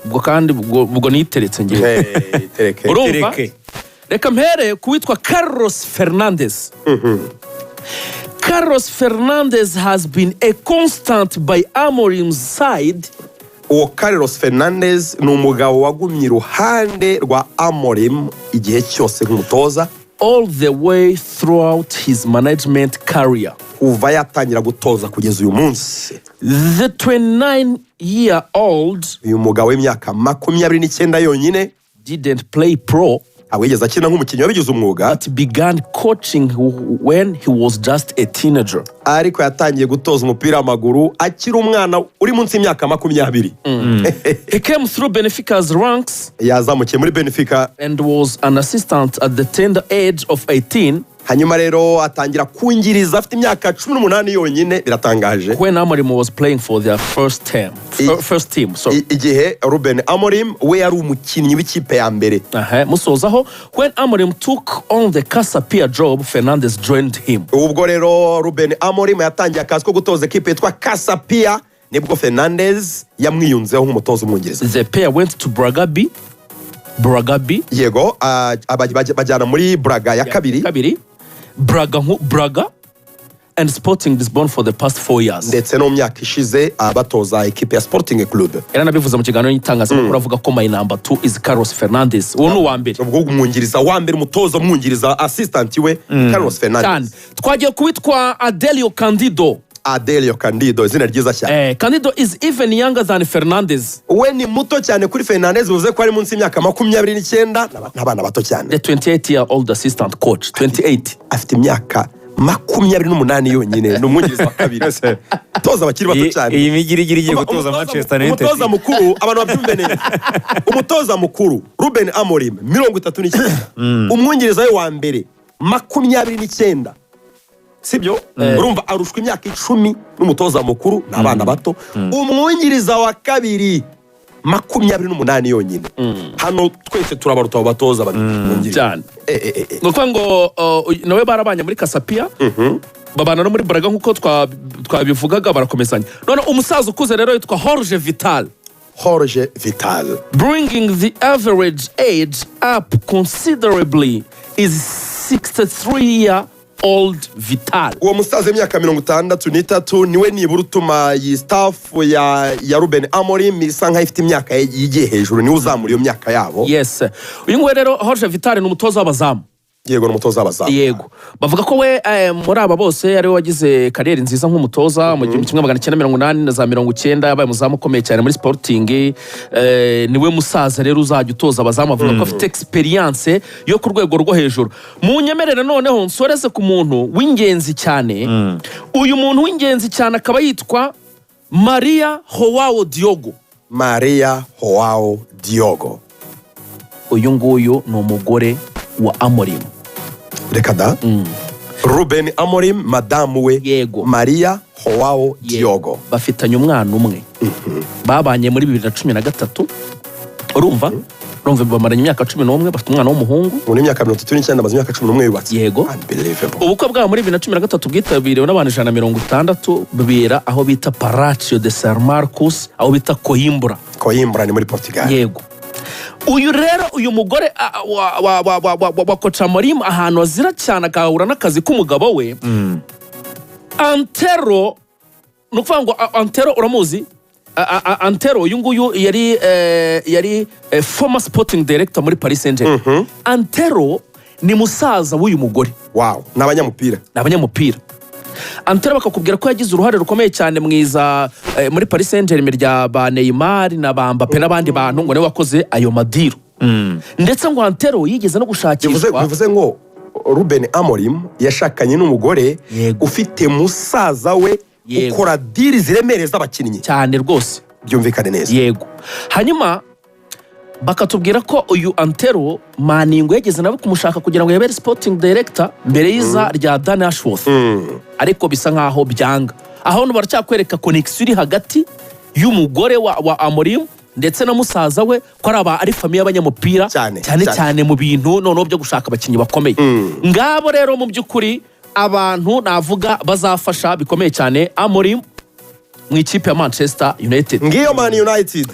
ubwo kandi ubwo niteretse ngiye tereke reka mpere kuwitwa Carlos Fernandez. Carlos Fernandez has been a constant by Amorim's side. Uwo Carlos Fernandez ni umugabo wagumye iruhande rwa Amorim igihe cyose nk'umutoza all the way throughout his management career. Kuva yatangira gutoza kugeza uyu munsi. The 29-year-old uyu mugabo w'imyaka 29 yonyine didn't play pro. Awigeze akina nk'umukinnyi wabigize umwuga. But began coaching when he was just a teenager. Ariko yatangiye gutoza umupira w'amaguru akiri umwana uri munsi y'imyaka 20. He came through Benfica's ranks. Yazamukiye muri Benfica and was an assistant at the tender age of 18. Hanyuma rero atangira kungiriza afite imyaka 18 yonyine. Biratangaje. When Amorim was playing for their first team. Igihe Ruben Amorim we yari umukinnyi w'ikipe ya mbere. Musozaho when Amorim took on the Casapia job, Fernandez joined him. Ubwo rero Ruben Amorim yatangiye akazi ko gutoza equipe yitwa Casapia nibwo Fernandez yamwiyunzeho nk'umutoza umwongereza. The pair went to Bragabi. Yego bajyana muri Braga ya kabiri. Braga and Sporting Lisbon for the past 4 years. Ndetse no myaka ishize batoza equipe ya Sporting Club. Era nabivuze mu kiganiro n'itangazamakuru avuga ko my number 2 is Carlos Fernandez. Uwo ni wa mbere. Ubwo umwungiriza wa mbere umutoza umwungiriza assistant we Carlos Fernandez. Twagiye kuwitwa Adelio Candido izina ryiza cyane. Candido is even younger than Fernandez. We ni muto cyane kuri Fernandez uvuze ko ari munsi y'imyaka 29 n'abana bato cyane. The 28-year-old assistant coach 28 afite imyaka 28 yonyine ni umwungiriza wa kabiri. Toza abakiri bato cyane. Iyi migirigiri igiye gutoza Manchester United. Umutoza mukuru abantu babyumve neza. Umutoza mukuru Ruben Amorim 39. Umwungiriza we wa mbere 29. Sibyo urumva arushwa imyaka 10 n'umutoza mukuru n'abana bato. Umwungiriza wa kabiri 28 yonyine. Hano twese turabaruta abatoza cyane. Nuko ngo nawe barabanye muri Casapia. Babana no muri Braga nkuko twabivugaga barakomezanya. None umusaza ukuze rero yitwa Jorge Vital, bringing the average age up considerably, is 63-year-old Vital. Uwo musaza w'imyaka 63 niwe nibura utuma iyi staff ya Ruben Amorim isa nka ifite imyaka yigiye hejuru, niwe uzamura iyo myaka yabo. Yes. Uyu ngwe rero Jorge Vital ni umutoza w'abazamu. Yego n'umutoza w'abazamu. Yego. Bavuga ko we muri aba bose ari we wagize kariyeri nziza nk'umutoza mu 1980 na za 90 yabaye muzamu ukomeye cyane muri Sporting. Niwe musaza rero uzajya utoza abazamu, avuga ko afite experience yo ku rwego rwo hejuru. Mu nyemerere noneho nsoreze ku muntu w'ingenzi cyane. Uyu muntu w'ingenzi cyane akaba yitwa Maria Joao Diogo. Uyu nguyu ni umugore wa Amorim. Reka da. Ruben Amorim madamu we. Yego. Maria Joao Diogo. Bafitanye umwana umwe. Babanye muri 2013. Urumva bamaranye imyaka 11, bafite umwana w'umuhungu. Muri imyaka 39 amaze imyaka 11 yubatse. Yego. Unbelievable. Ubukwe bwa muri 2013 bwitabiriwe n'abantu 160 bibera aho bita Palácio de São Marcos, aho bita Coimbra ni muri Portugal. Yego. Uyu rero uyu mugore wa Coach Amorim ahantu azira cyane akahura n'akazi k'umugabo we. Antero nukuvuga ngo Antero uramuzi? Antero uyu nguyu yari former sporting director muri Paris Saint-Germain. Antero ni musaza w'uyu mugore. Wow, n'abanyamupira. Antero bakakubwira ko yagize uruhare rukomeye cyane mwiza muri Paris Saint-Germain rya ba Neymar na ba Mbappe n'abandi bantu, ngo ne wakoze ayo madiru. Ndetse ngo Antero yigeze no gushakishwa. Bivuze ngo Ruben Amorim yashakanye n'umugore ufite musaza we ukora diri ziremereye z'abakinnyi cyane rwose. Byumvikane neza. Yego. Hanyuma bakatubwira ko uyu Antero Maningo yageze nabo kumushaka kugira ngo yabere sporting director mbere y'iza rya Dan Ashworth. Ariko bisa nkaho byanga. Aho no baracyakwereka connection iri hagati y'umugore wa Amorim ndetse na musaza we ko ari famille y'abanyamupira cyane mu bintu noneho byo gushaka abakinnyi bakomeye. Ngabo rero mu by'ukuri abantu navuga bazafasha bikomeye cyane Amorim mu ikipe ya Manchester United. Ngiyo Man United.